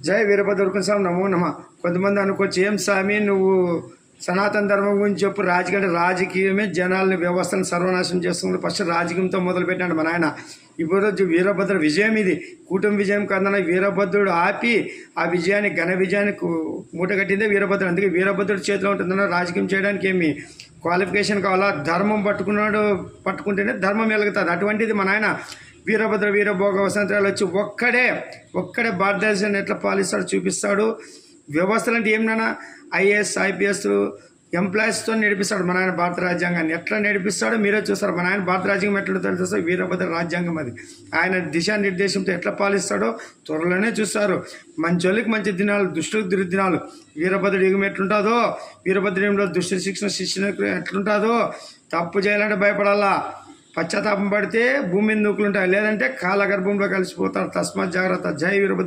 జై వీరభద్ర స్వామి నమో నమ. కొంతమంది అనుకోవచ్చు, ఏం స్వామి నువ్వు సనాతన ధర్మం గురించి చెప్పు, రాజకీయమే జనాలని వ్యవస్థను సర్వనాశనం చేస్తుంది. ఫస్ట్ రాజకీయంతో మొదలుపెట్టాడు మా నాయన. ఇప్పుడు వీరభద్ర విజయం ఇది, కూటమి విజయం కన్నా వీరభద్రుడు ఆపి ఆ విజయాన్ని ఘన విజయాన్ని మూటగట్టిందే వీరభద్రుడు. అందుకే వీరభద్రుడి చేతిలో ఉంటుందన్న రాజకీయం చేయడానికి ఏమి క్వాలిఫికేషన్ కావాలా? ధర్మం పట్టుకుంటేనే ధర్మం వెలుగుతుంది. అటువంటిది మా నాయన వీరభద్ర వీరభోగ వసంతరాలు వచ్చి ఒక్కడే భారతదేశాన్ని ఎట్లా పాలిస్తాడు చూపిస్తాడు. వ్యవస్థలు అంటే ఏమన్నా ఐఏఎస్ ఐపీఎస్ ఎంప్లాయీస్తో నడిపిస్తాడు మన ఆయన భారత రాజ్యాంగాన్ని. ఎట్లా నడిపిస్తాడో మీరే చూస్తారు. మన ఆయన భారత రాజ్యాంగం ఎట్లా తెలుస్తాడో వీరభద్ర రాజ్యాంగం అది. ఆయన దిశానిర్దేశంతో ఎట్లా పాలిస్తాడో త్వరలోనే చూస్తారు. మంచోళ్ళకి మంచి దినాలు, దుష్టులకు దుర్దినాలు. వీరభద్రుడి యుగం ఎట్లుంటుందో, వీరభద్రుడిలో దుష్ట శిక్షణ ఎట్లుంటుందో. తప్పు చేయాలంటే భయపడాలా, పశ్చాత్తాపం పడితే భూమి మీద నూకులుంటాయి, లేదంటే కాలగర్భంలో కలిసిపోతారు. తస్మాత్ జాగ్రత్త. జై వీరభద్ర.